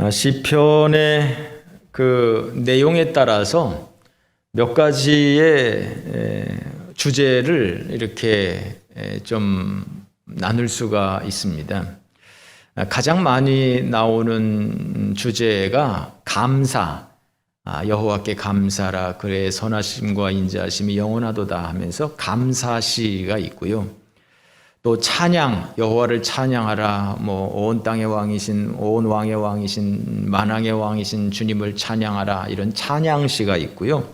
시편의 그 내용에 따라서 몇 가지의 주제를 이렇게 좀 나눌 수가 있습니다. 가장 많이 나오는 주제가 감사, 여호와께 감사라 그의 선하심과 인자하심이 영원하도다 하면서 감사시가 있고요. 또 찬양, 여호와를 찬양하라, 온 땅의 왕이신, 온 왕의 왕이신, 만왕의 왕이신 주님을 찬양하라, 이런 찬양시가 있고요.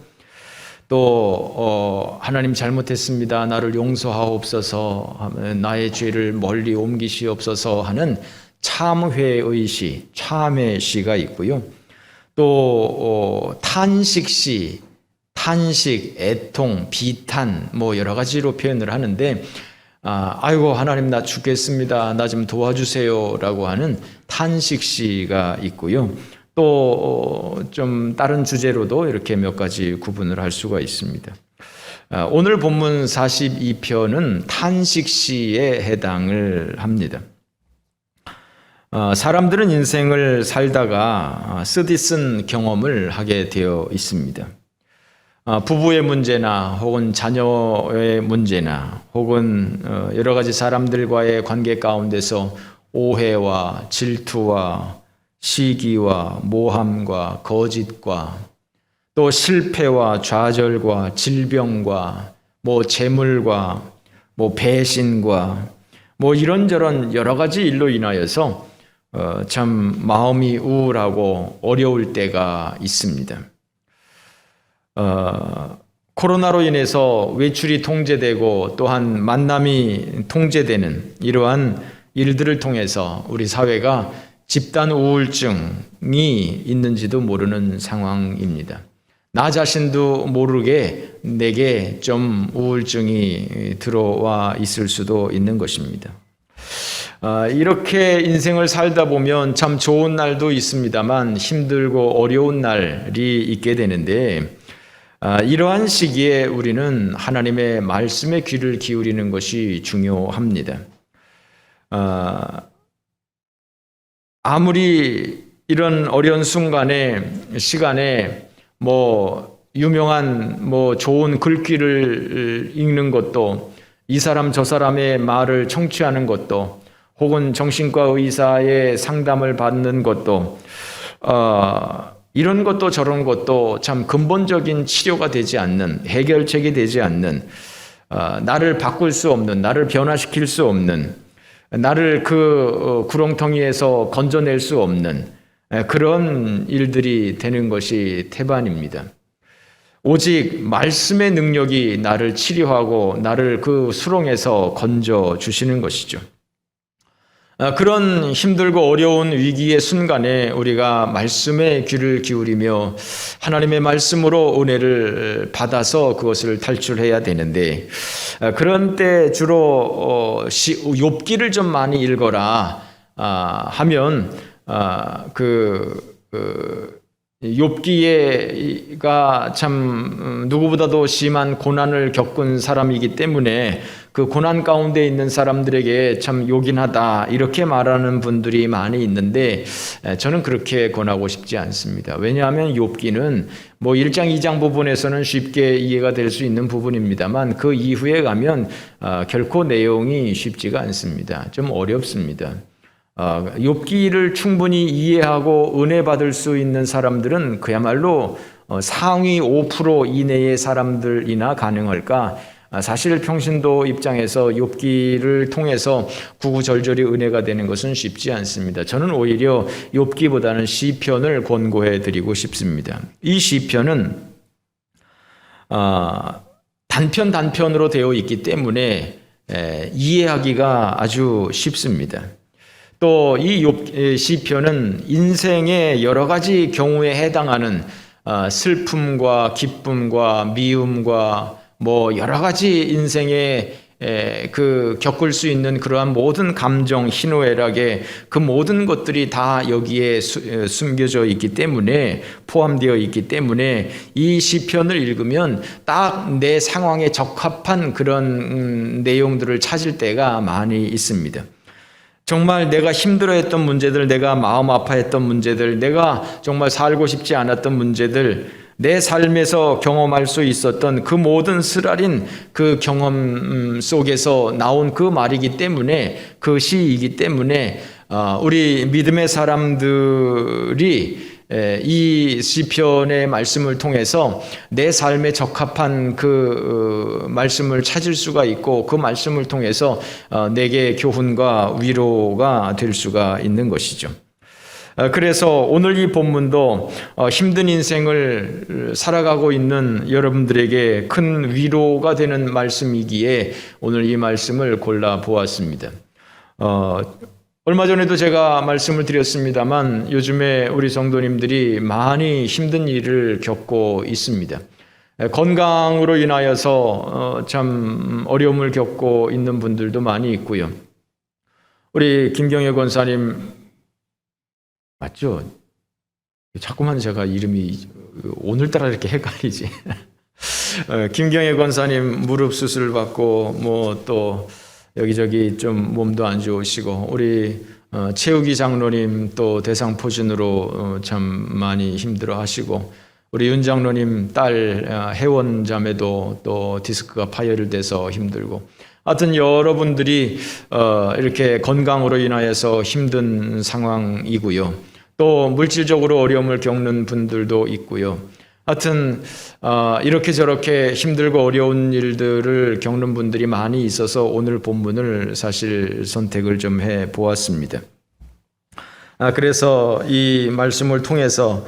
또 하나님 잘못했습니다, 나를 용서하옵소서, 나의 죄를 멀리 옮기시옵소서 하는 참회의 시, 참회 시가 있고요. 또 탄식시, 탄식, 애통, 비탄, 여러 가지로 표현을 하는데, 아이고 하나님 나 죽겠습니다, 나 좀 도와주세요 라고 하는 탄식시가 있고요. 또 좀 다른 주제로도 이렇게 몇 가지 구분을 할 수가 있습니다. 오늘 본문 42편은 탄식시에 해당을 합니다. 사람들은 인생을 살다가 쓰디쓴 경험을 하게 되어 있습니다. 부부의 문제나 혹은 자녀의 문제나 혹은 여러 가지 사람들과의 관계 가운데서 오해와 질투와 시기와 모함과 거짓과 또 실패와 좌절과 질병과 재물과 배신과 이런저런 여러 가지 일로 인하여서 참 마음이 우울하고 어려울 때가 있습니다. 코로나로 인해서 외출이 통제되고 또한 만남이 통제되는 이러한 일들을 통해서 우리 사회가 집단 우울증이 있는지도 모르는 상황입니다. 나 자신도 모르게 내게 좀 우울증이 들어와 있을 수도 있는 것입니다. 이렇게 인생을 살다 보면 참 좋은 날도 있습니다만 힘들고 어려운 날이 있게 되는데, 이러한 시기에 우리는 하나님의 말씀에 귀를 기울이는 것이 중요합니다. 아무리 이런 어려운 시간에 유명한 좋은 글귀를 읽는 것도, 이 사람 저 사람의 말을 청취하는 것도, 혹은 정신과 의사의 상담을 받는 것도, 이런 것도 저런 것도 참 근본적인 치료가 되지 않는, 해결책이 되지 않는, 나를 바꿀 수 없는, 나를 변화시킬 수 없는, 나를 그 구렁텅이에서 건져낼 수 없는 그런 일들이 되는 것이 태반입니다. 오직 말씀의 능력이 나를 치료하고 나를 그 수렁에서 건져 주시는 것이죠. 그런 힘들고 어려운 위기의 순간에 우리가 말씀에 귀를 기울이며 하나님의 말씀으로 은혜를 받아서 그것을 탈출해야 되는데, 그런 때 주로 욥기를 좀 많이 읽어라 하면 욥기가 참 누구보다도 심한 고난을 겪은 사람이기 때문에 그 고난 가운데 있는 사람들에게 참 요긴하다 이렇게 말하는 분들이 많이 있는데, 저는 그렇게 권하고 싶지 않습니다. 왜냐하면 욥기는 1장 2장 부분에서는 쉽게 이해가 될 수 있는 부분입니다만 그 이후에 가면 결코 내용이 쉽지가 않습니다. 좀 어렵습니다. 욥기를 충분히 이해하고 은혜 받을 수 있는 사람들은 그야말로 상위 5% 이내의 사람들이나 가능할까? 사실 평신도 입장에서 욥기를 통해서 구구절절히 은혜가 되는 것은 쉽지 않습니다. 저는 오히려 욥기보다는 시편을 권고해 드리고 싶습니다. 이 시편은 단편으로 되어 있기 때문에 이해하기가 아주 쉽습니다. 또 이 시편은 인생의 여러 가지 경우에 해당하는 슬픔과 기쁨과 미움과 여러 가지 인생에 겪을 수 있는 그러한 모든 감정, 희노애락의 그 모든 것들이 다 여기에 숨겨져 있기 때문에, 포함되어 있기 때문에 이 시편을 읽으면 딱 내 상황에 적합한 그런 내용들을 찾을 때가 많이 있습니다. 정말 내가 힘들어했던 문제들, 내가 마음 아파했던 문제들, 내가 정말 살고 싶지 않았던 문제들, 내 삶에서 경험할 수 있었던 그 모든 쓰라린 그 경험 속에서 나온 그 말이기 때문에, 그 시이기 때문에 우리 믿음의 사람들이 이 시편의 말씀을 통해서 내 삶에 적합한 그 말씀을 찾을 수가 있고, 그 말씀을 통해서 내게 교훈과 위로가 될 수가 있는 것이죠. 그래서 오늘 이 본문도 힘든 인생을 살아가고 있는 여러분들에게 큰 위로가 되는 말씀이기에 오늘 이 말씀을 골라 보았습니다. 얼마 전에도 제가 말씀을 드렸습니다만 요즘에 우리 성도님들이 많이 힘든 일을 겪고 있습니다. 건강으로 인하여서 참 어려움을 겪고 있는 분들도 많이 있고요. 우리 김경애 권사님 맞죠? 자꾸만 제가 이름이 오늘따라 이렇게 헷갈리지. 김경애 권사님 무릎 수술 받고 뭐 또 여기저기 좀 몸도 안 좋으시고, 우리 최욱이 장로님 또 대상포진으로 참 많이 힘들어 하시고, 우리 윤 장로님 딸 혜원 자매도 또 디스크가 파열돼서 힘들고, 하여튼 여러분들이 이렇게 건강으로 인하여서 힘든 상황이고요. 또 물질적으로 어려움을 겪는 분들도 있고요. 하여튼 이렇게 저렇게 힘들고 어려운 일들을 겪는 분들이 많이 있어서 오늘 본문을 사실 선택을 좀 해 보았습니다. 그래서 이 말씀을 통해서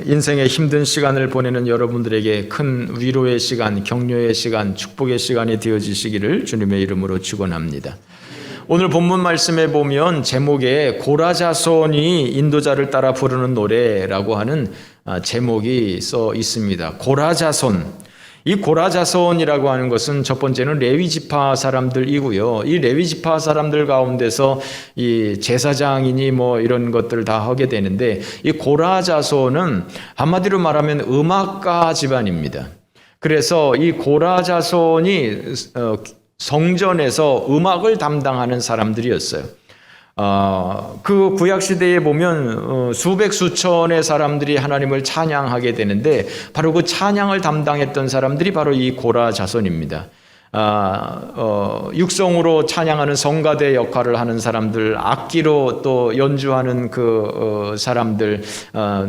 인생의 힘든 시간을 보내는 여러분들에게 큰 위로의 시간, 격려의 시간, 축복의 시간이 되어지시기를 주님의 이름으로 축원합니다. 오늘 본문 말씀에 보면 제목에 고라자손이 인도자를 따라 부르는 노래라고 하는 제목이 써 있습니다. 고라자손. 이 고라자손이라고 하는 것은 첫 번째는 레위 지파 사람들이고요. 이 레위 지파 사람들 가운데서 이 제사장이니 뭐 이런 것들을 다 하게 되는데, 이 고라자손은 한마디로 말하면 음악가 집안입니다. 그래서 이 고라자손이 성전에서 음악을 담당하는 사람들이었어요. 그 구약시대에 보면 수백 수천의 사람들이 하나님을 찬양하게 되는데, 바로 그 찬양을 담당했던 사람들이 바로 이 고라 자손입니다. 육성으로 찬양하는 성가대 역할을 하는 사람들, 악기로 또 연주하는 그 사람들,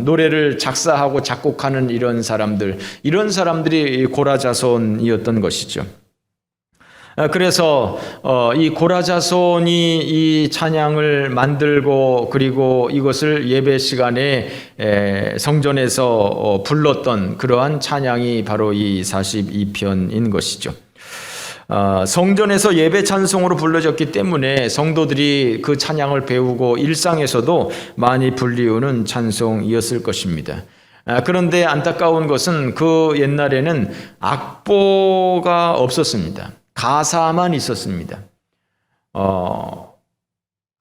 노래를 작사하고 작곡하는 이런 사람들이 고라 자손이었던 것이죠. 그래서 이 고라자손이 이 찬양을 만들고, 그리고 이것을 예배 시간에 성전에서 불렀던 그러한 찬양이 바로 이 42편인 것이죠. 성전에서 예배 찬송으로 불러졌기 때문에 성도들이 그 찬양을 배우고 일상에서도 많이 불리우는 찬송이었을 것입니다. 그런데 안타까운 것은 그 옛날에는 악보가 없었습니다. 가사만 있었습니다.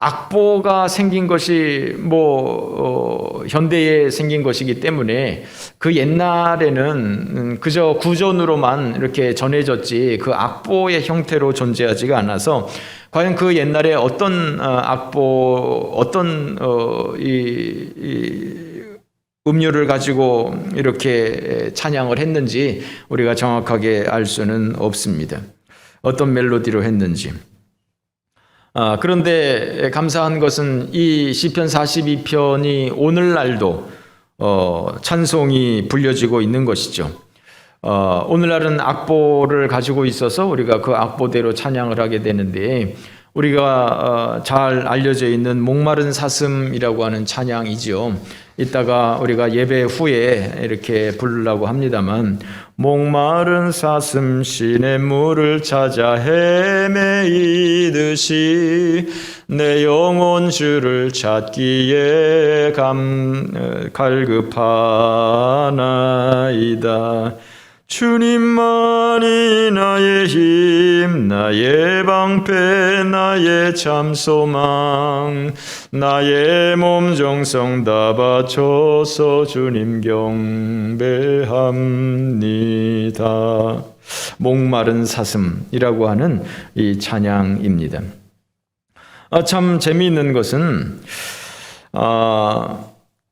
악보가 생긴 것이 현대에 생긴 것이기 때문에 그 옛날에는 그저 구전으로만 이렇게 전해졌지 그 악보의 형태로 존재하지가 않아서, 과연 그 옛날에 어떤 악보, 어떤 음료를 가지고 이렇게 찬양을 했는지 우리가 정확하게 알 수는 없습니다. 어떤 멜로디로 했는지. 그런데 감사한 것은 이 시편 42편이 오늘날도 찬송이 불려지고 있는 것이죠. 오늘날은 악보를 가지고 있어서 우리가 그 악보대로 찬양을 하게 되는데, 우리가 잘 알려져 있는 목마른 사슴이라고 하는 찬양이죠. 이따가 우리가 예배 후에 이렇게 부르려고 합니다만, 목마른 사슴 시냇물을 찾아 헤매이듯이 내 영혼 주를 찾기에 갈급하나이다. 주님만이 나의 힘, 나의 방패, 나의 참 소망, 나의 몸 정성 다 바쳐서 주님 경배합니다. 목마른 사슴이라고 하는 이 찬양입니다. 참 재미있는 것은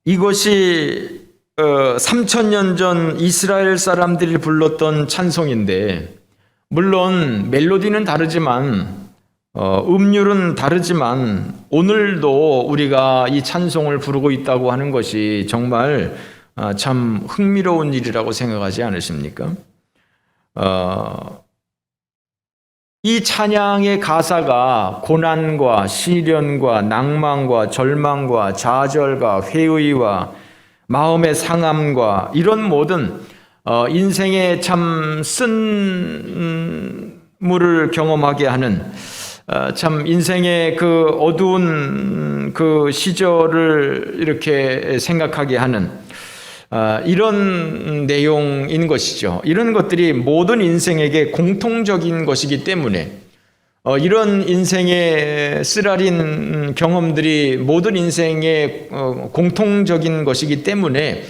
이것이 3000년 전 이스라엘 사람들이 불렀던 찬송인데, 물론 멜로디는 다르지만 음률은 다르지만 오늘도 우리가 이 찬송을 부르고 있다고 하는 것이 정말 참 흥미로운 일이라고 생각하지 않으십니까? 이 찬양의 가사가 고난과 시련과 낭만과 절망과 좌절과 회의와 마음의 상함과 이런 모든 인생의 참 쓴물을 경험하게 하는 참 인생의 그 어두운 그 시절을 이렇게 생각하게 하는 이런 내용인 것이죠. 이런 것들이 모든 인생에게 공통적인 것이기 때문에 이런 인생의 쓰라린 경험들이 모든 인생의 공통적인 것이기 때문에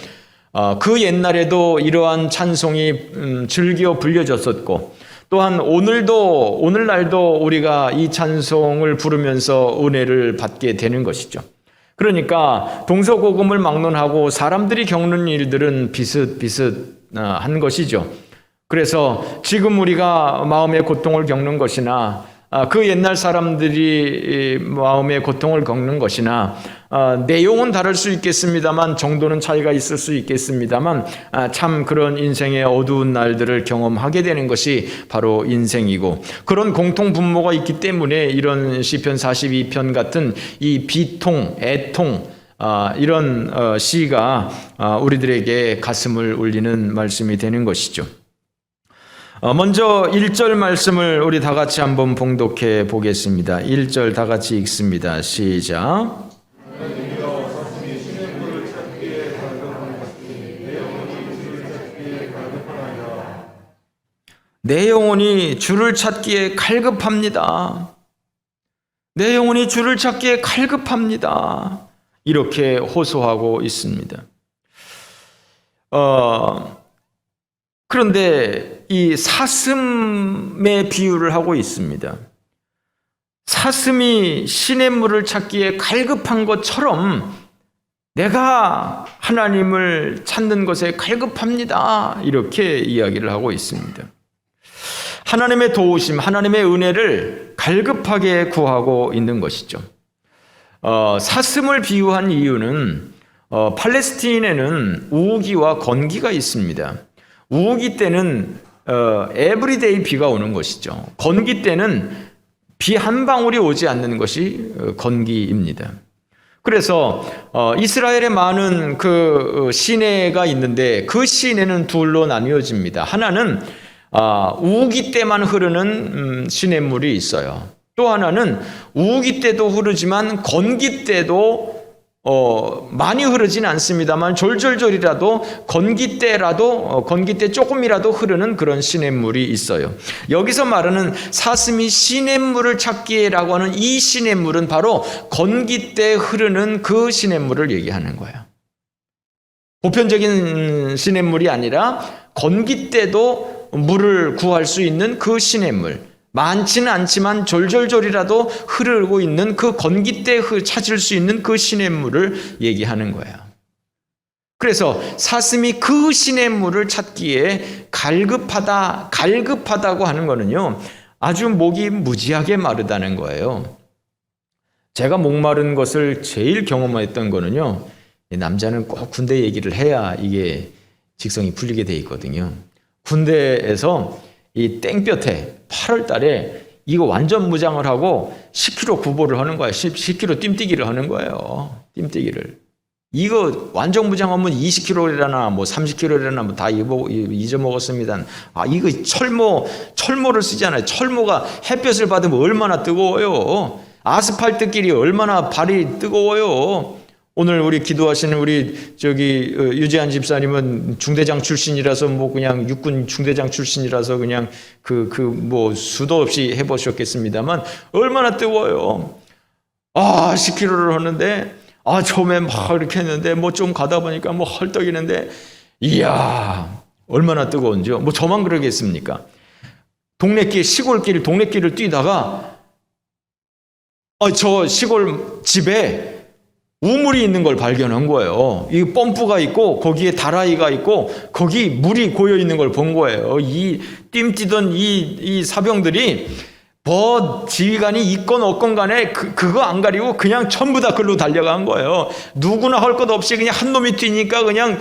그 옛날에도 이러한 찬송이 즐겨 불려졌었고, 또한 오늘날도 우리가 이 찬송을 부르면서 은혜를 받게 되는 것이죠. 그러니까 동서고금을 막론하고 사람들이 겪는 일들은 비슷비슷한 것이죠. 그래서 지금 우리가 마음의 고통을 겪는 것이나 그 옛날 사람들이 마음의 고통을 겪는 것이나 내용은 다를 수 있겠습니다만, 정도는 차이가 있을 수 있겠습니다만, 참 그런 인생의 어두운 날들을 경험하게 되는 것이 바로 인생이고, 그런 공통 분모가 있기 때문에 이런 시편 42편 같은 이 비통, 애통, 이런 시가 우리들에게 가슴을 울리는 말씀이 되는 것이죠. 먼저 1절 말씀을 우리 다 같이 한번 봉독해 보겠습니다. 1절 다 같이 읽습니다. 시작. 내 영혼이 주를 찾기에 갈급합니다. 내 영혼이 주를 찾기에 갈급합니다. 이렇게 호소하고 있습니다. 그런데 이 사슴의 비유를 하고 있습니다. 사슴이 시냇물을 찾기에 갈급한 것처럼 내가 하나님을 찾는 것에 갈급합니다. 이렇게 이야기를 하고 있습니다. 하나님의 도우심, 하나님의 은혜를 갈급하게 구하고 있는 것이죠. 사슴을 비유한 이유는 팔레스틴에는 우기와 건기가 있습니다. 우기 때는 에브리데이 비가 오는 것이죠. 건기 때는 비 한 방울이 오지 않는 것이 건기입니다. 그래서 이스라엘에 많은 그 시내가 있는데 그 시내는 둘로 나뉘어집니다. 하나는 우기 때만 흐르는 시냇물이 있어요. 또 하나는 우기 때도 흐르지만 건기 때도 많이 흐르진 않습니다만 졸졸졸이라도 건기 때 조금이라도 흐르는 그런 시냇물이 있어요. 여기서 말하는 사슴이 시냇물을 찾기에라고 하는 이 시냇물은 바로 건기 때 흐르는 그 시냇물을 얘기하는 거예요. 보편적인 시냇물이 아니라 건기 때도 물을 구할 수 있는 그 시냇물, 많지는 않지만 졸졸졸이라도 흐르고 있는 그 건기 때 찾을 수 있는 그 시냇물을 얘기하는 거예요. 그래서 사슴이 그 시냇물을 찾기에 갈급하다고 하는 거는요, 아주 목이 무지하게 마르다는 거예요. 제가 목마른 것을 제일 경험했던 거는요, 남자는 꼭 군대 얘기를 해야 이게 직성이 풀리게 돼 있거든요. 군대에서 이 땡볕에 8월 달에 이거 완전 무장을 하고 10km 구보를 하는 거예요. 10km 뜀뛰기를 하는 거예요. 뜀뛰기를. 이거 완전 무장하면 20km라나 뭐 30km라나 뭐 다 잊어먹었습니다. 이거 철모를 쓰잖아요. 철모가 햇볕을 받으면 얼마나 뜨거워요. 아스팔트길이 얼마나 발이 뜨거워요. 오늘 우리 기도하시는 우리 유재한 집사님은 중대장 출신이라서 뭐 그냥 육군 중대장 출신이라서 그냥 뭐 수도 없이 해보셨겠습니다만 얼마나 뜨거워요. 10km를 하는데 처음에 막 이렇게 했는데 뭐 좀 가다 보니까 뭐 헐떡이는데 이야 얼마나 뜨거운지요. 뭐 저만 그러겠습니까? 시골길 동네길을 뛰다가 저 시골 집에 우물이 있는 걸 발견한 거예요. 이 펌프가 있고 거기에 다라이가 있고 거기 물이 고여 있는 걸 본 거예요. 이 뜀뛰던 이 사병들이 뭐 지휘관이 있건 없건 간에 그거 안 가리고 그냥 전부 다 글로 달려간 거예요. 누구나 할 것 없이 그냥 한 놈이 뛰니까 그냥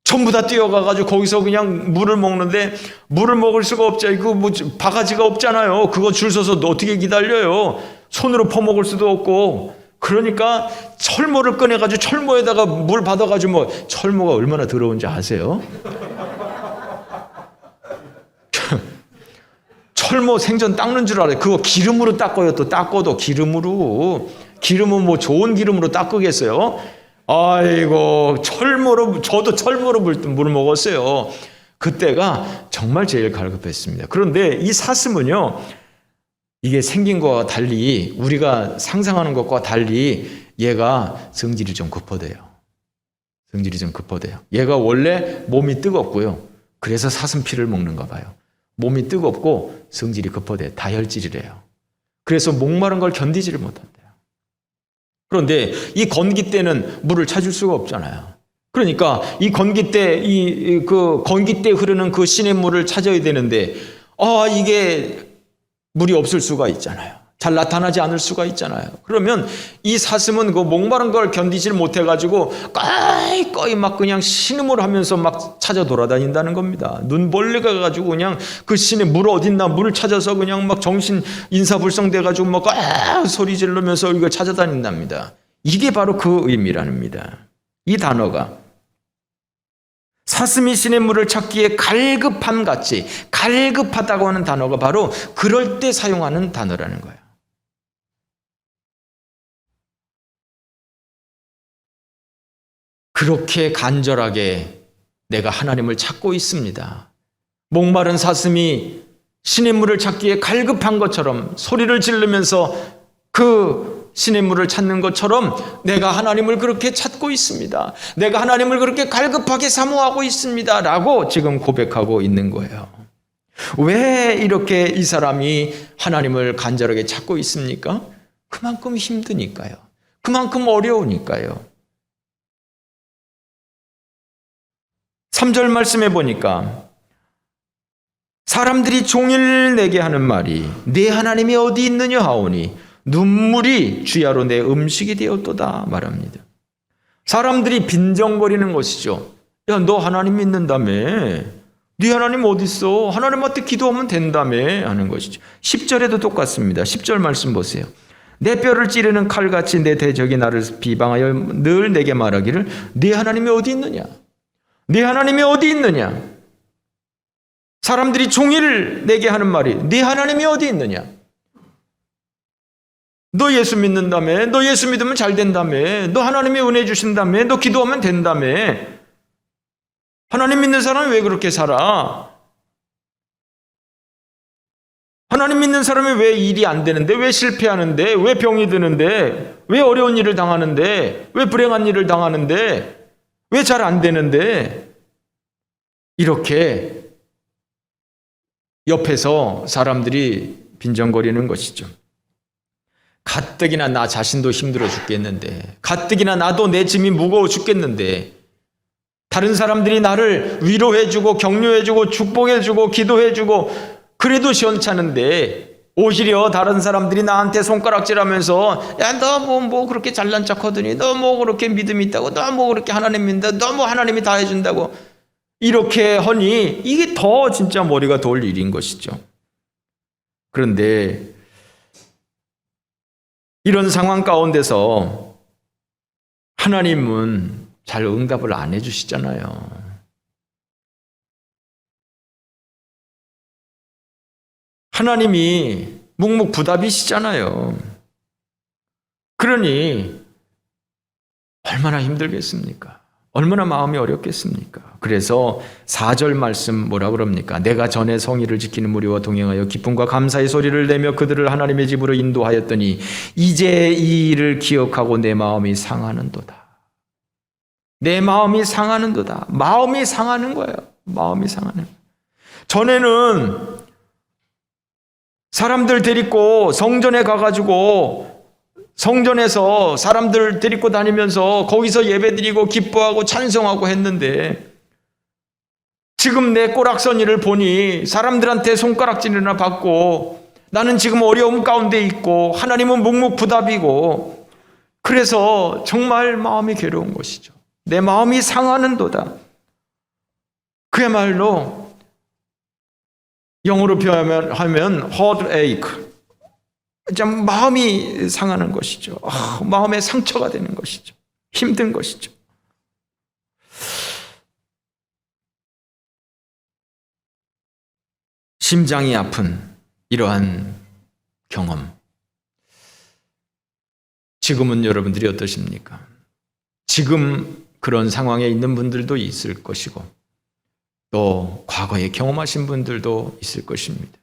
전부 다 뛰어가가지고 거기서 그냥 물을 먹는데, 물을 먹을 수가 없죠. 이거 뭐 바가지가 없잖아요. 그거 줄 서서 어떻게 기다려요. 손으로 퍼먹을 수도 없고. 그러니까 철모를 꺼내가지고 철모에다가 물 받아가지고, 뭐 철모가 얼마나 더러운지 아세요? 철모 생전 닦는 줄 알아요. 그거 기름으로 닦아요. 또 닦아도 기름은 뭐 좋은 기름으로 닦으겠어요? 아이고, 저도 철모로 물을 먹었어요. 그때가 정말 제일 갈급했습니다. 그런데 이 사슴은요, 이게 생긴 것과 달리, 우리가 상상하는 것과 달리 얘가 성질이 좀 급하대요. 얘가 원래 몸이 뜨겁고요. 그래서 사슴피를 먹는가 봐요. 몸이 뜨겁고 성질이 급하대요. 다혈질이래요. 그래서 목마른 걸 견디지를 못한대요. 그런데 이 건기때는 물을 찾을 수가 없잖아요. 그러니까 이 건기때, 그 건기때 흐르는 그 시냇물을 찾아야 되는데, 이게 물이 없을 수가 있잖아요. 잘 나타나지 않을 수가 있잖아요. 그러면 이 사슴은 그 목마른 걸 견디질 못해가지고 꺼이 막 그냥 신음을 하면서 막 찾아 돌아다닌다는 겁니다. 눈벌레가 가지고 그냥 그 시내 물 어딨나 물을 찾아서 그냥 막 정신 인사불성돼가지고 막 소리 지르면서 이걸 찾아다닌답니다. 이게 바로 그 의미랍니다. 이 단어가 사슴이 시냇물을 찾기에 갈급함 같이, 갈급하다고 하는 단어가 바로 그럴 때 사용하는 단어라는 거예요. 그렇게 간절하게 내가 하나님을 찾고 있습니다. 목마른 사슴이 시냇물을 찾기에 갈급한 것처럼 소리를 지르면서 그 시냇물을 찾는 것처럼 내가 하나님을 그렇게 찾고 있습니다. 내가 하나님을 그렇게 갈급하게 사모하고 있습니다. 라고 지금 고백하고 있는 거예요. 왜 이렇게 이 사람이 하나님을 간절하게 찾고 있습니까? 그만큼 힘드니까요. 그만큼 어려우니까요. 3절 말씀해 보니까 사람들이 종일 내게 하는 말이 네 하나님이 어디 있느냐 하오니 눈물이 주야로 내 음식이 되었도다 말합니다. 사람들이 빈정거리는 것이죠. 야, 너 하나님 믿는다며? 네 하나님 어디 있어? 하나님한테 기도하면 된다며? 하는 것이죠. 10절에도 똑같습니다. 10절 말씀 보세요. 내 뼈를 찌르는 칼같이 내 대적이 나를 비방하여 늘 내게 말하기를 네 하나님이 어디 있느냐? 네 하나님이 어디 있느냐? 사람들이 종일 내게 하는 말이 네 하나님이 어디 있느냐? 너 예수 믿는다며? 너 예수 믿으면 잘 된다며? 너 하나님이 은혜 주신다며? 너 기도하면 된다며? 하나님 믿는 사람이 왜 그렇게 살아? 하나님 믿는 사람이 왜 일이 안 되는데? 왜 실패하는데? 왜 병이 드는데? 왜 어려운 일을 당하는데? 왜 불행한 일을 당하는데? 왜 잘 안 되는데? 이렇게 옆에서 사람들이 빈정거리는 것이죠. 가뜩이나 나 자신도 힘들어 죽겠는데, 가뜩이나 나도 내 짐이 무거워 죽겠는데, 다른 사람들이 나를 위로해주고 격려해주고 축복해주고 기도해주고 그래도 시원찮은데, 오히려 다른 사람들이 나한테 손가락질하면서 야, 너 뭐 그렇게 잘난 척하더니, 너 뭐 그렇게 믿음이 있다고, 너 뭐 그렇게 하나님 믿는다, 너 뭐 하나님이 다 해준다고 이렇게 하니 이게 더 진짜 머리가 돌 일인 것이죠. 그런데 이런 상황 가운데서 하나님은 잘 응답을 안 해주시잖아요. 하나님이 묵묵부답이시잖아요. 그러니 얼마나 힘들겠습니까? 얼마나 마음이 어렵겠습니까? 그래서 4절 말씀 뭐라 그럽니까? 내가 전에 성의를 지키는 무리와 동행하여 기쁨과 감사의 소리를 내며 그들을 하나님의 집으로 인도하였더니 이제 이 일을 기억하고 내 마음이 상하는도다. 내 마음이 상하는도다. 마음이 상하는 거예요. 마음이 상하는 거예요. 전에는 사람들 데리고 성전에 가가지고 성전에서 사람들 데리고 다니면서 거기서 예배드리고 기뻐하고 찬송하고 했는데 지금 내 꼬락서니를 보니 사람들한테 손가락질이나 받고 나는 지금 어려움 가운데 있고 하나님은 묵묵부답이고 그래서 정말 마음이 괴로운 것이죠. 내 마음이 상하는도다. 그야말로 영어로 표현하면 heart ache. 참 마음이 상하는 것이죠. 마음에 상처가 되는 것이죠. 힘든 것이죠. 심장이 아픈 이러한 경험. 지금은 여러분들이 어떠십니까? 지금 그런 상황에 있는 분들도 있을 것이고 또 과거에 경험하신 분들도 있을 것입니다.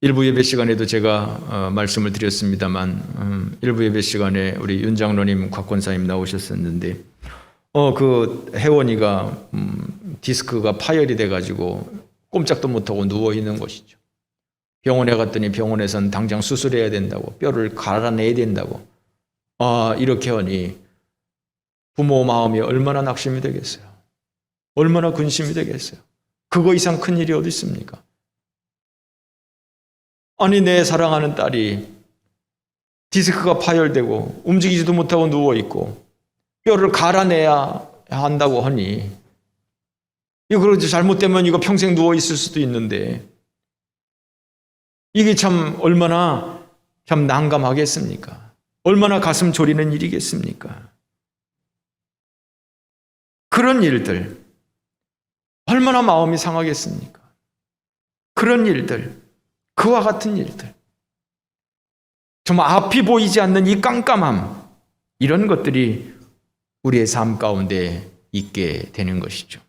일부 예배 시간에도 제가 말씀을 드렸습니다만 일부 예배 시간에 우리 윤 장로님, 곽 권사님 나오셨었는데 그 혜원이가 디스크가 파열이 돼가지고 꼼짝도 못하고 누워있는 것이죠. 병원에 갔더니 병원에서는 당장 수술해야 된다고 뼈를 갈아내야 된다고 이렇게 하니 부모 마음이 얼마나 낙심이 되겠어요. 얼마나 근심이 되겠어요. 그거 이상 큰 일이 어디 있습니까? 아니 내 사랑하는 딸이 디스크가 파열되고 움직이지도 못하고 누워있고 뼈를 갈아내야 한다고 하니 이거 잘못되면 이거 평생 누워있을 수도 있는데 이게 참 얼마나 참 난감하겠습니까? 얼마나 가슴 졸이는 일이겠습니까? 그런 일들 얼마나 마음이 상하겠습니까? 그런 일들, 그와 같은 일들, 정말 앞이 보이지 않는 이 깜깜함, 이런 것들이 우리의 삶 가운데 있게 되는 것이죠.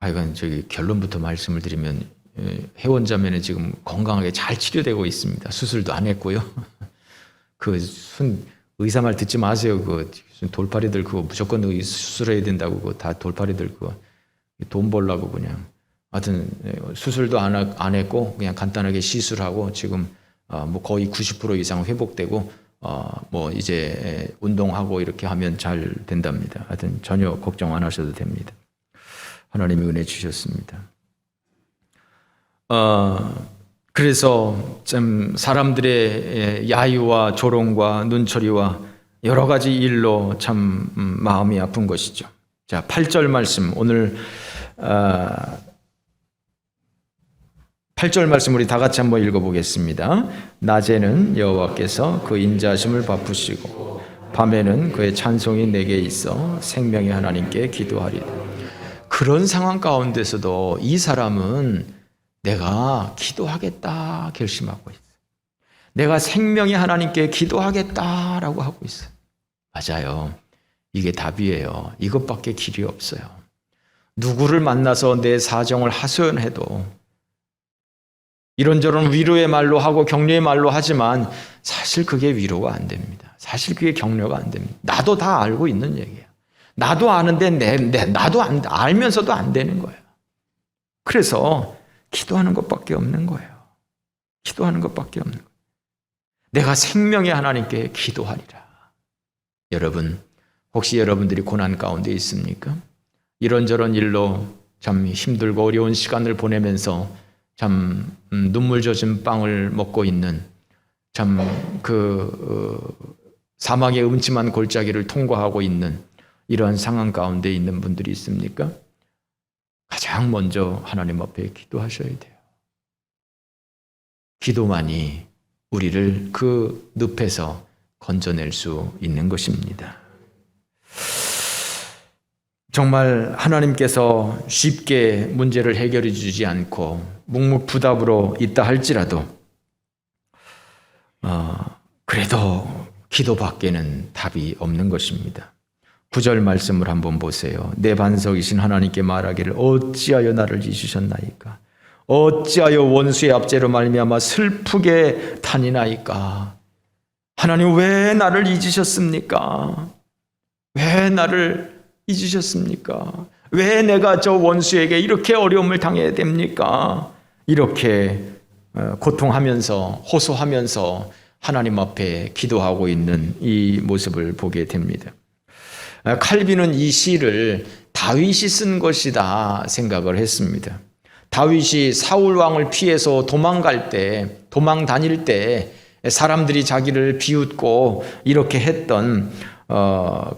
하여간 결론부터 말씀을 드리면 혜원자매는 지금 건강하게 잘 치료되고 있습니다. 수술도 안 했고요. 의사 말 듣지 마세요. 돌팔이들 그거 무조건 수술해야 된다고 그거 다 돌팔이들 그거 돈 벌라고 그냥. 하여튼 수술도 안 했고 그냥 간단하게 시술하고 지금 뭐 거의 90% 이상 회복되고 뭐 이제 운동하고 이렇게 하면 잘 된답니다. 하여튼 전혀 걱정 안 하셔도 됩니다. 하나님이 은혜 주셨습니다. 그래서 좀 사람들의 야유와 조롱과 눈초리와 여러 가지 일로 참 마음이 아픈 것이죠. 자, 8절 말씀 오늘 8절 말씀 우리 다 같이 한번 읽어보겠습니다. 낮에는 여호와께서 그 인자하심을 베푸시고 밤에는 그의 찬송이 내게 있어 생명의 하나님께 기도하리다. 그런 상황 가운데서도 이 사람은 내가 기도하겠다 결심하고 있어요. 내가 생명의 하나님께 기도하겠다라고 하고 있어요. 맞아요. 이게 답이에요. 이것밖에 길이 없어요. 누구를 만나서 내 사정을 하소연해도 이런저런 위로의 말로 하고 격려의 말로 하지만 사실 그게 위로가 안 됩니다. 사실 그게 격려가 안 됩니다. 나도 다 알고 있는 얘기예요. 나도 아는데 나도 알면서도 안 되는 거예요. 그래서 기도하는 것밖에 없는 거예요. 기도하는 것밖에 없는 거예요. 내가 생명의 하나님께 기도하리라. 여러분, 혹시 여러분들이 고난 가운데 있습니까? 이런저런 일로 참 힘들고 어려운 시간을 보내면서 참 눈물 젖은 빵을 먹고 있는 참 사망의 음침한 골짜기를 통과하고 있는 이러한 상황 가운데 있는 분들이 있습니까? 가장 먼저 하나님 앞에 기도하셔야 돼요. 기도만이 우리를 그 늪에서 건져낼 수 있는 것입니다. 정말 하나님께서 쉽게 문제를 해결해 주지 않고 묵묵부답으로 있다 할지라도 그래도 기도밖에는 답이 없는 것입니다. 9절 말씀을 한번 보세요. 내 반석이신 하나님께 말하기를 어찌하여 나를 잊으셨나이까? 어찌하여 원수의 압제로 말미암아 슬프게 다니나이까? 하나님 왜 나를 잊으셨습니까? 왜 나를 잊으셨습니까? 왜 내가 저 원수에게 이렇게 어려움을 당해야 됩니까? 이렇게 고통하면서 호소하면서 하나님 앞에 기도하고 있는 이 모습을 보게 됩니다. 칼빈은 이 시를 다윗이 쓴 것이다 생각을 했습니다. 다윗이 사울 왕을 피해서 도망 다닐 때 사람들이 자기를 비웃고 이렇게 했던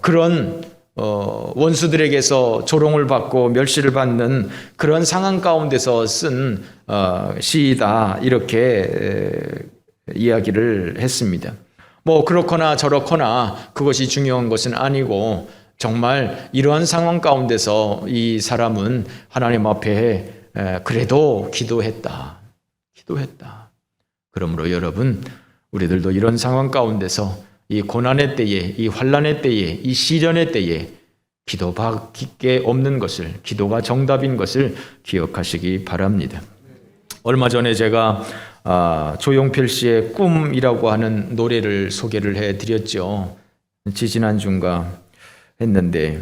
그런 원수들에게서 조롱을 받고 멸시를 받는 그런 상황 가운데서 쓴 시이다 이렇게 이야기를 했습니다. 뭐 그렇거나 저렇거나 그것이 중요한 것은 아니고 정말 이러한 상황 가운데서 이 사람은 하나님 앞에 그래도 기도했다. 그러므로 여러분, 우리들도 이런 상황 가운데서 이 고난의 때에, 이 환난의 때에, 이 시련의 때에 기도밖에 없는 것을, 기도가 정답인 것을 기억하시기 바랍니다. 얼마 전에 제가 조용필 씨의 꿈이라고 하는 노래를 소개를 해드렸죠. 지지난주인가 했는데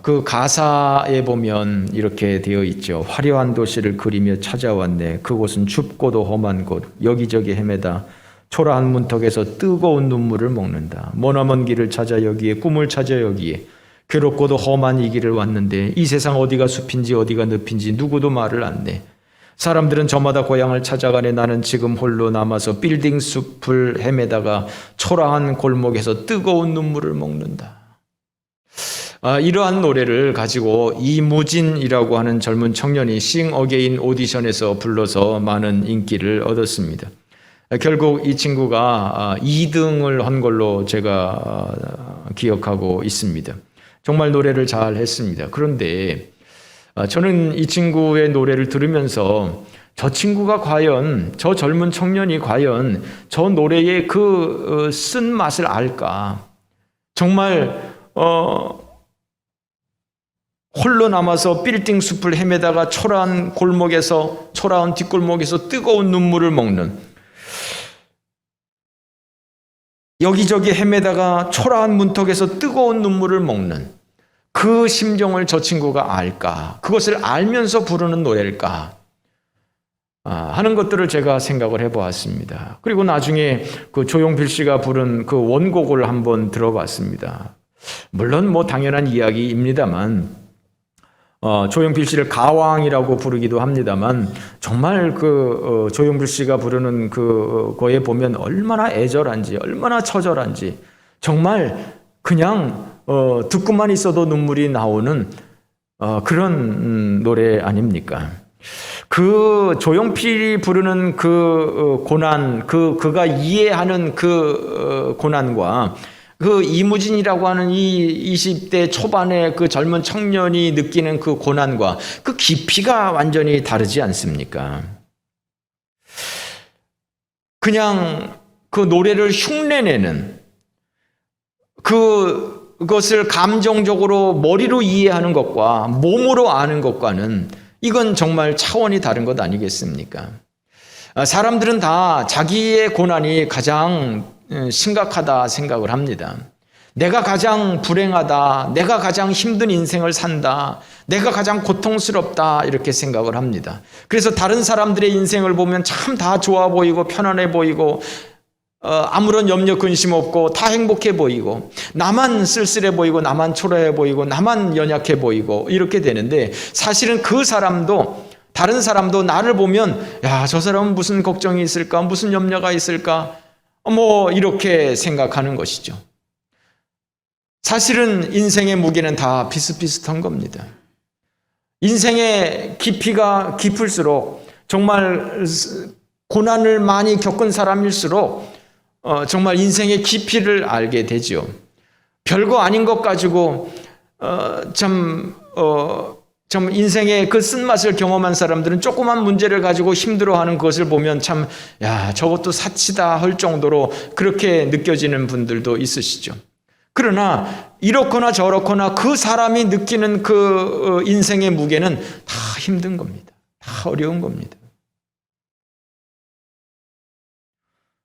그 가사에 보면 이렇게 되어 있죠. 화려한 도시를 그리며 찾아왔네. 그곳은 춥고도 험한 곳. 여기저기 헤매다 초라한 문턱에서 뜨거운 눈물을 먹는다. 머나먼 길을 찾아 여기에, 꿈을 찾아 여기에, 괴롭고도 험한 이 길을 왔는데 이 세상 어디가 숲인지 어디가 늪인지 누구도 말을 안 내. 사람들은 저마다 고향을 찾아가네. 나는 지금 홀로 남아서 빌딩 숲을 헤매다가 초라한 골목에서 뜨거운 눈물을 먹는다. 이러한 노래를 가지고 이무진이라고 하는 젊은 청년이 싱 어게인 오디션에서 불러서 많은 인기를 얻었습니다. 결국 이 친구가 2등을 한 걸로 제가 기억하고 있습니다. 정말 노래를 잘 했습니다. 그런데 저는 이 친구의 노래를 들으면서 저 친구가 과연, 저 젊은 청년이 과연 저 노래의 그 쓴맛을 알까? 정말 홀로 남아서 빌딩 숲을 헤매다가 초라한 뒷골목에서 뜨거운 눈물을 먹는, 여기저기 헤매다가 초라한 문턱에서 뜨거운 눈물을 먹는 그 심정을 저 친구가 알까? 그것을 알면서 부르는 노래일까? 하는 것들을 제가 생각을 해보았습니다. 그리고 나중에 그 조용필 씨가 부른 그 원곡을 한번 들어봤습니다. 물론 뭐 당연한 이야기입니다만 조용필 씨를 가왕이라고 부르기도 합니다만 정말 그 조용필 씨가 부르는 그거에 보면 얼마나 애절한지, 얼마나 처절한지, 정말 그냥 듣고만 있어도 눈물이 나오는 그런 노래 아닙니까? 그 조용필이 부르는 그 고난, 그가 이해하는 그 고난과 그 이무진이라고 하는 이 20대 초반의 그 젊은 청년이 느끼는 그 고난과 그 깊이가 완전히 다르지 않습니까? 그냥 그 노래를 흉내내는, 그것을 감정적으로 머리로 이해하는 것과 몸으로 아는 것과는 이건 정말 차원이 다른 것 아니겠습니까? 사람들은 다 자기의 고난이 가장 심각하다 생각을 합니다. 내가 가장 불행하다, 내가 가장 힘든 인생을 산다, 내가 가장 고통스럽다 이렇게 생각을 합니다. 그래서 다른 사람들의 인생을 보면 참 다 좋아 보이고 편안해 보이고 아무런 염려 근심 없고 다 행복해 보이고, 나만 쓸쓸해 보이고 나만 초라해 보이고 나만 연약해 보이고 이렇게 되는데, 사실은 그 사람도, 다른 사람도 나를 보면 야, 저 사람은 무슨 걱정이 있을까, 무슨 염려가 있을까, 뭐 이렇게 생각하는 것이죠. 사실은 인생의 무게는 다 비슷비슷한 겁니다. 인생의 깊이가 깊을수록, 정말 고난을 많이 겪은 사람일수록 정말 인생의 깊이를 알게 되죠. 별거 아닌 것 가지고 참 인생의 그 쓴맛을 경험한 사람들은 조그만 문제를 가지고 힘들어하는 것을 보면 참, 야, 저것도 사치다 할 정도로 그렇게 느껴지는 분들도 있으시죠. 그러나 이렇거나 저렇거나 그 사람이 느끼는 그 인생의 무게는 다 힘든 겁니다. 다 어려운 겁니다.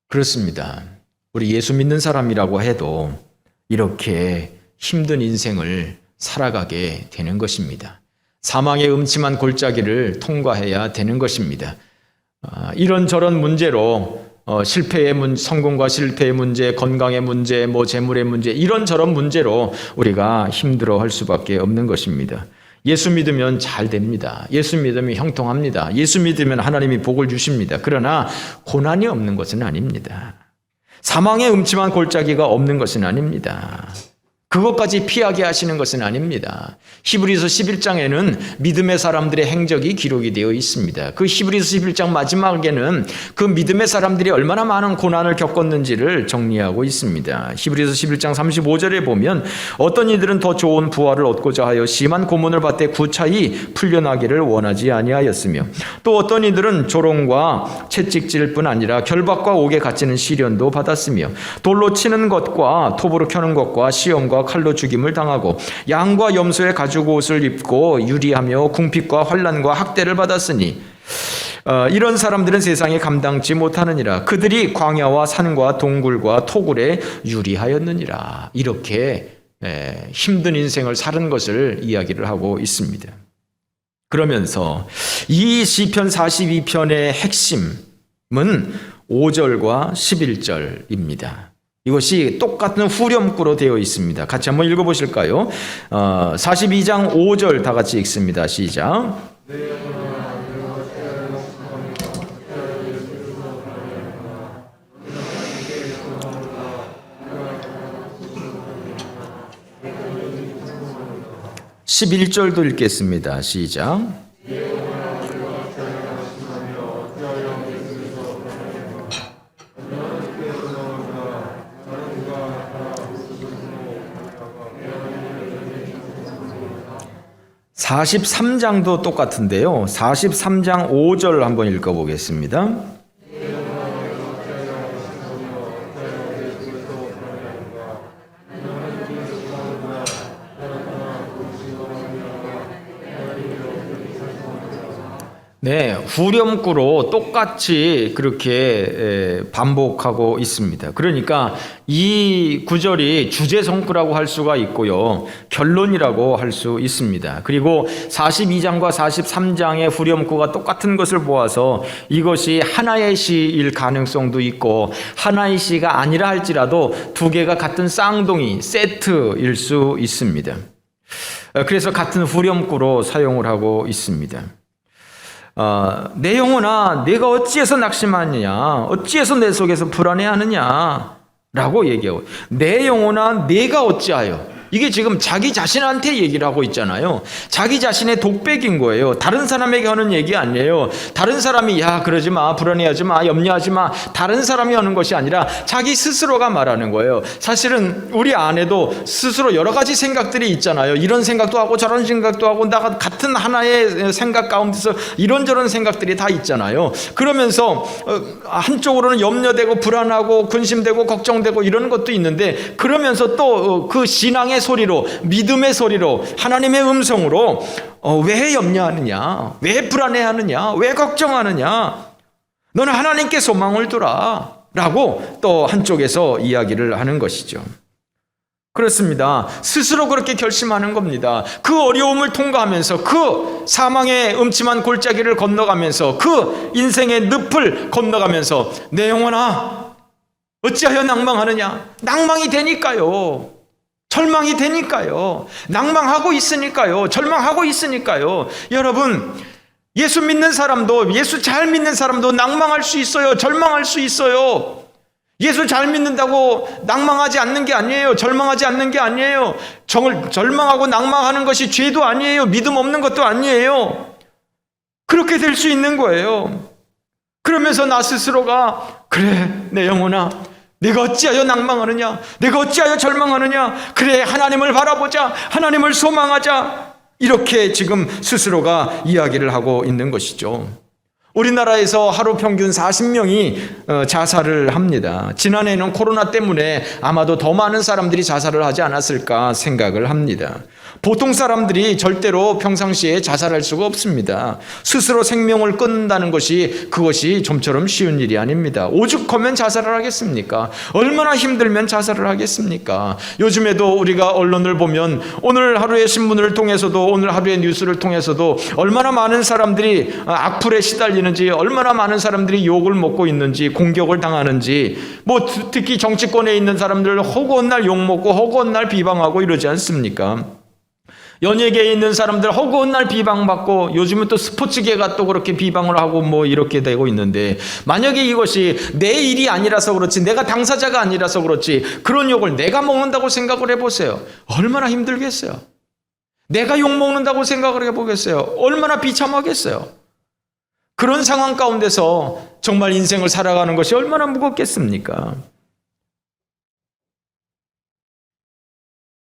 그렇습니다. 우리 예수 믿는 사람이라고 해도 이렇게 힘든 인생을 살아가게 되는 것입니다. 사망의 음침한 골짜기를 통과해야 되는 것입니다. 이런저런 문제로 실패의 성공과 실패의 문제, 건강의 문제, 재물의 문제, 이런저런 문제로 우리가 힘들어할 수밖에 없는 것입니다. 예수 믿으면 잘 됩니다. 예수 믿으면 형통합니다. 예수 믿으면 하나님이 복을 주십니다. 그러나 고난이 없는 것은 아닙니다. 사망의 음침한 골짜기가 없는 것은 아닙니다. 그것까지 피하게 하시는 것은 아닙니다. 히브리서 11장에는 믿음의 사람들의 행적이 기록이 되어 있습니다. 그 히브리서 11장 마지막에는 그 믿음의 사람들이 얼마나 많은 고난을 겪었는지를 정리하고 있습니다. 히브리서 11장 35절에 보면 어떤 이들은 더 좋은 부활을 얻고자 하여 심한 고문을 받되 구차히 풀려나기를 원하지 아니하였으며, 또 어떤 이들은 조롱과 채찍질 뿐 아니라 결박과 옥에 갇히는 시련도 받았으며, 돌로 치는 것과 톱으로 켜는 것과 시험과 칼로 죽임을 당하고 양과 염소의 가죽 옷을 입고 유리하며 궁핍과 환난과 학대를 받았으니 이런 사람들은 세상에 감당치 못하느니라. 그들이 광야와 산과 동굴과 토굴에 유리하였느니라. 이렇게 힘든 인생을 사는 것을 이야기를 하고 있습니다. 그러면서 이 시편 42편의 핵심은 5절과 11절입니다. 이것이 똑같은 후렴구로 되어 있습니다. 같이 한번 읽어보실까요? 42장 5절 다 같이 읽습니다. 시작. 11절도 읽겠습니다. 시작. 43장도 똑같은데요. 43장 5절 한번 읽어보겠습니다. 네, 후렴구로 똑같이 그렇게 반복하고 있습니다. 그러니까 이 구절이 주제성구라고 할 수가 있고요, 결론이라고 할 수 있습니다. 그리고 42장과 43장의 후렴구가 똑같은 것을 보아서 이것이 하나의 시일 가능성도 있고 하나의 시가 아니라 할지라도 두 개가 같은 쌍둥이, 세트일 수 있습니다. 그래서 같은 후렴구로 사용을 하고 있습니다. 내 영혼아, 내가 어찌해서 낙심하느냐, 어찌해서 내 속에서 불안해하느냐 라고 얘기하고, 내 영혼아 내가 어찌하여, 이게 지금 자기 자신한테 얘기를 하고 있잖아요. 자기 자신의 독백인 거예요. 다른 사람에게 하는 얘기 아니에요. 다른 사람이 야 그러지 마, 불안해하지 마, 염려하지 마, 다른 사람이 하는 것이 아니라 자기 스스로가 말하는 거예요. 사실은 우리 안에도 스스로 여러 가지 생각들이 있잖아요. 이런 생각도 하고 저런 생각도 하고, 나가 같은 하나의 생각 가운데서 이런저런 생각들이 다 있잖아요. 그러면서 한쪽으로는 염려되고 불안하고 근심되고 걱정되고 이런 것도 있는데, 그러면서 또 그 신앙의 소리로, 믿음의 소리로, 하나님의 음성으로 왜 염려하느냐, 왜 불안해하느냐, 왜 걱정하느냐, 너는 하나님께 소망을 두라 라고 또 한쪽에서 이야기를 하는 것이죠. 그렇습니다. 스스로 그렇게 결심하는 겁니다. 그 어려움을 통과하면서, 그 사망의 음침한 골짜기를 건너가면서, 그 인생의 늪을 건너가면서 내 영혼아 어찌하여 낭망하느냐. 낭망이 되니까요. 절망이 되니까요. 낭망하고 있으니까요. 절망하고 있으니까요. 여러분, 예수 믿는 사람도, 예수 잘 믿는 사람도 낭망할 수 있어요. 절망할 수 있어요. 예수 잘 믿는다고 낭망하지 않는 게 아니에요. 절망하지 않는 게 아니에요. 절망하고 낭망하는 것이 죄도 아니에요. 믿음 없는 것도 아니에요. 그렇게 될 수 있는 거예요. 그러면서 나 스스로가 그래, 내 영혼아 내가 어찌하여 낭망하느냐, 내가 어찌하여 절망하느냐, 그래 하나님을 바라보자, 하나님을 소망하자, 이렇게 지금 스스로가 이야기를 하고 있는 것이죠. 우리나라에서 하루 평균 40명이 자살을 합니다. 지난해에는 코로나 때문에 아마도 더 많은 사람들이 자살을 하지 않았을까 생각을 합니다. 보통 사람들이 절대로 평상시에 자살할 수가 없습니다. 스스로 생명을 끊는다는 것이, 그것이 좀처럼 쉬운 일이 아닙니다. 오죽하면 자살을 하겠습니까? 얼마나 힘들면 자살을 하겠습니까? 요즘에도 우리가 언론을 보면 오늘 하루의 신문을 통해서도, 오늘 하루의 뉴스를 통해서도 얼마나 많은 사람들이 악플에 시달리는 되는지, 얼마나 많은 사람들이 욕을 먹고 있는지, 공격을 당하는지, 특히 정치권에 있는 사람들 허구한 날 욕먹고 허구한 날 비방하고 이러지 않습니까? 연예계에 있는 사람들 허구한 날 비방받고, 요즘은 또 스포츠계가 또 그렇게 비방을 하고 이렇게 되고 있는데, 만약에 이것이 내 일이 아니라서 그렇지, 내가 당사자가 아니라서 그렇지, 그런 욕을 내가 먹는다고 생각을 해보세요. 얼마나 힘들겠어요. 내가 욕 먹는다고 생각을 해보겠어요. 얼마나 비참하겠어요. 그런 상황 가운데서 정말 인생을 살아가는 것이 얼마나 무겁겠습니까?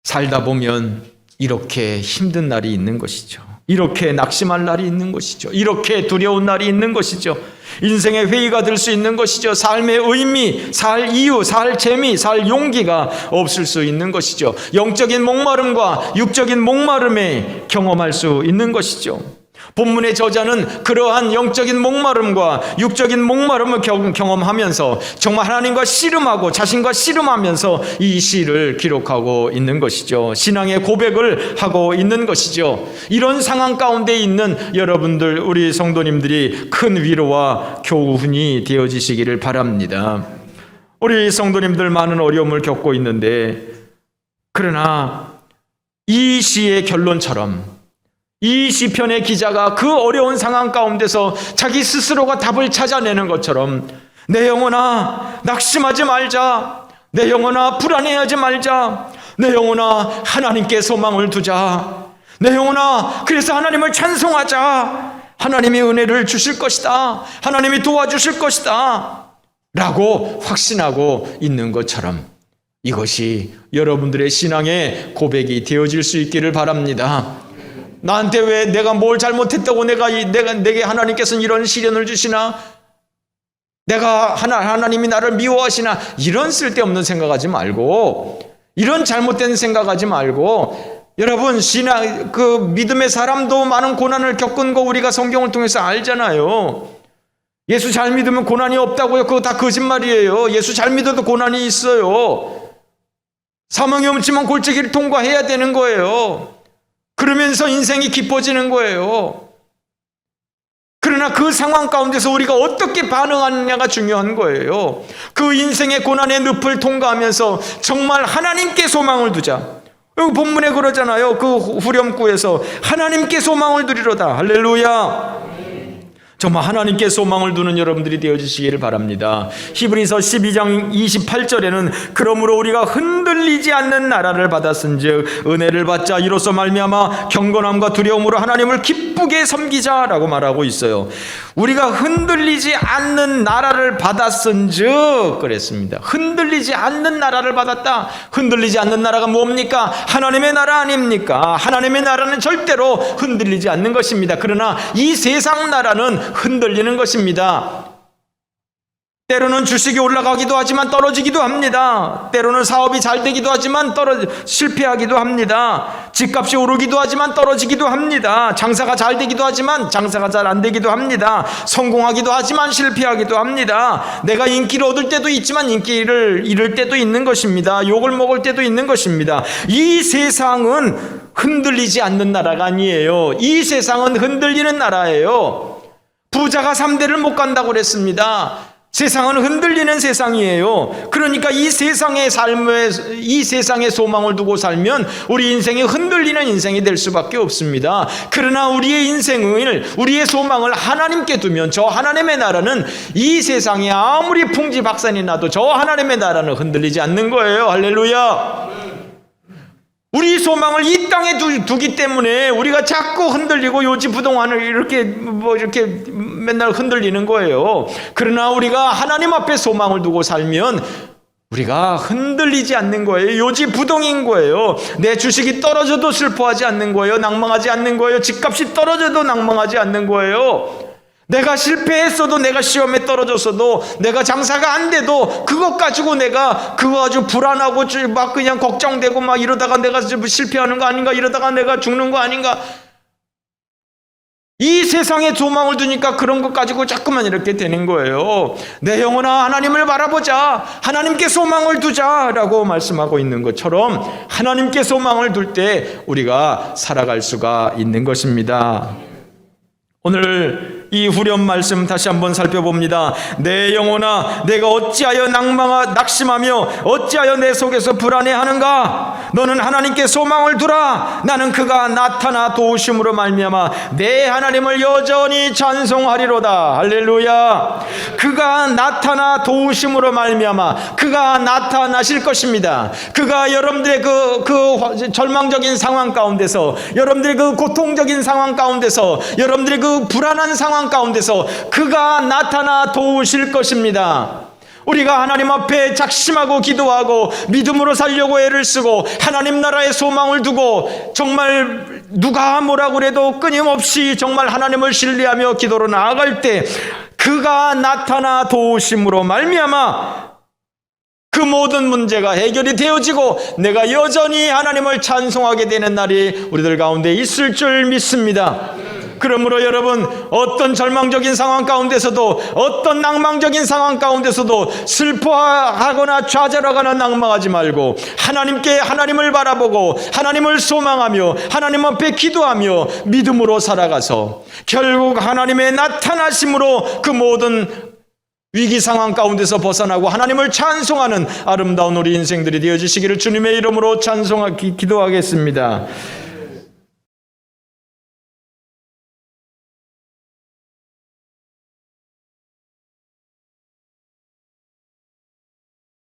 살다 보면 이렇게 힘든 날이 있는 것이죠. 이렇게 낙심할 날이 있는 것이죠. 이렇게 두려운 날이 있는 것이죠. 인생의 회의가 될 수 있는 것이죠. 삶의 의미, 살 이유, 살 재미, 살 용기가 없을 수 있는 것이죠. 영적인 목마름과 육적인 목마름에 경험할 수 있는 것이죠. 본문의 저자는 그러한 영적인 목마름과 육적인 목마름을 경험하면서 정말 하나님과 씨름하고 자신과 씨름하면서 이 시를 기록하고 있는 것이죠. 신앙의 고백을 하고 있는 것이죠. 이런 상황 가운데 있는 여러분들, 우리 성도님들이 큰 위로와 교훈이 되어지시기를 바랍니다. 우리 성도님들 많은 어려움을 겪고 있는데, 그러나 이 시의 결론처럼 이 시편의 기자가 그 어려운 상황 가운데서 자기 스스로가 답을 찾아내는 것처럼, 내 영혼아 낙심하지 말자, 내 영혼아 불안해하지 말자, 내 영혼아 하나님께 소망을 두자, 내 영혼아 그래서 하나님을 찬송하자, 하나님이 은혜를 주실 것이다, 하나님이 도와주실 것이다 라고 확신하고 있는 것처럼, 이것이 여러분들의 신앙의 고백이 되어질 수 있기를 바랍니다. 나한테 왜 내가 뭘 잘못했다고 내게 하나님께서는 이런 시련을 주시나? 하나님이 나를 미워하시나? 이런 쓸데없는 생각하지 말고, 이런 잘못된 생각하지 말고, 여러분, 믿음의 사람도 많은 고난을 겪은 거 우리가 성경을 통해서 알잖아요. 예수 잘 믿으면 고난이 없다고요? 그거 다 거짓말이에요. 예수 잘 믿어도 고난이 있어요. 사망이 없지만 골짜기를 통과해야 되는 거예요. 그러면서 인생이 깊어지는 거예요. 그러나 그 상황 가운데서 우리가 어떻게 반응하느냐가 중요한 거예요. 그 인생의 고난의 늪을 통과하면서 정말 하나님께 소망을 두자. 여기 본문에 그러잖아요. 그 후렴구에서 하나님께 소망을 두리로다. 할렐루야. 정말 하나님께 소망을 두는 여러분들이 되어주시기를 바랍니다. 히브리서 12장 28절에는 그러므로 우리가 흔들리지 않는 나라를 받았은즉 은혜를 받자 이로써 말미암아 경건함과 두려움으로 하나님을 기쁘게 섬기자라고 말하고 있어요. 우리가 흔들리지 않는 나라를 받았은즉 그랬습니다. 흔들리지 않는 나라를 받았다. 흔들리지 않는 나라가 뭡니까? 하나님의 나라 아닙니까? 하나님의 나라는 절대로 흔들리지 않는 것입니다. 그러나 이 세상 나라는 흔들리는 것입니다. 때로는 주식이 올라가기도 하지만 떨어지기도 합니다. 때로는 사업이 잘 되기도 하지만 실패하기도 합니다. 집값이 오르기도 하지만 떨어지기도 합니다. 장사가 잘 되기도 하지만 장사가 잘 안 되기도 합니다. 성공하기도 하지만 실패하기도 합니다. 내가 인기를 얻을 때도 있지만 인기를 잃을 때도 있는 것입니다. 욕을 먹을 때도 있는 것입니다. 이 세상은 흔들리지 않는 나라가 아니에요. 이 세상은 흔들리는 나라예요. 부자가 3대를 못 간다고 그랬습니다. 세상은 흔들리는 세상이에요. 그러니까 이 세상의 소망을 두고 살면 우리 인생이 흔들리는 인생이 될 수밖에 없습니다. 그러나 우리의 소망을 하나님께 두면 저 하나님의 나라는 이 세상에 아무리 풍지박산이 나도 저 하나님의 나라는 흔들리지 않는 거예요. 할렐루야. 우리 소망을 이 땅에 두기 때문에 우리가 자꾸 흔들리고 요지부동안을 이렇게 맨날 흔들리는 거예요. 그러나 우리가 하나님 앞에 소망을 두고 살면 우리가 흔들리지 않는 거예요. 요지부동인 거예요. 내 주식이 떨어져도 슬퍼하지 않는 거예요. 낭망하지 않는 거예요. 집값이 떨어져도 낭망하지 않는 거예요. 내가 실패했어도, 내가 시험에 떨어졌어도, 내가 장사가 안 돼도 그것 가지고 내가 그거 아주 불안하고 막 그냥 걱정되고 막 이러다가 내가 실패하는 거 아닌가, 이러다가 내가 죽는 거 아닌가. 이 세상에 소망을 두니까 그런 것 가지고 자꾸만 이렇게 되는 거예요. 내 영혼아 하나님을 바라보자, 하나님께 소망을 두자라고 말씀하고 있는 것처럼 하나님께 소망을 둘 때 우리가 살아갈 수가 있는 것입니다. 오늘 이 후렴 말씀 다시 한번 살펴봅니다. 내 영혼아, 내가 어찌하여 낙심하며 어찌하여 내 속에서 불안해하는가? 너는 하나님께 소망을 두라. 나는 그가 나타나 도우심으로 말미암아 내 하나님을 여전히 찬송하리로다. 할렐루야. 그가 나타나 도우심으로 말미암아 그가 나타나실 것입니다. 그가 여러분들의 그 절망적인 상황 가운데서, 여러분들의 그 고통적인 상황 가운데서, 여러분들의 그 불안한 상황 가운데서 그가 나타나 도우실 것입니다. 우리가 하나님 앞에 작심하고 기도하고 믿음으로 살려고 애를 쓰고 하나님 나라에 소망을 두고 정말 누가 뭐라고 그래도 끊임없이 정말 하나님을 신뢰하며 기도로 나아갈 때 그가 나타나 도우심으로 말미암아 그 모든 문제가 해결이 되어지고 내가 여전히 하나님을 찬송하게 되는 날이 우리들 가운데 있을 줄 믿습니다. 그러므로 여러분, 어떤 절망적인 상황 가운데서도, 어떤 낭망적인 상황 가운데서도 슬퍼하거나 좌절하거나 낭망하지 말고 하나님을 바라보고 하나님을 소망하며 하나님 앞에 기도하며 믿음으로 살아가서 결국 하나님의 나타나심으로 그 모든 위기 상황 가운데서 벗어나고 하나님을 찬송하는 아름다운 우리 인생들이 되어지시기를 주님의 이름으로 기도하겠습니다.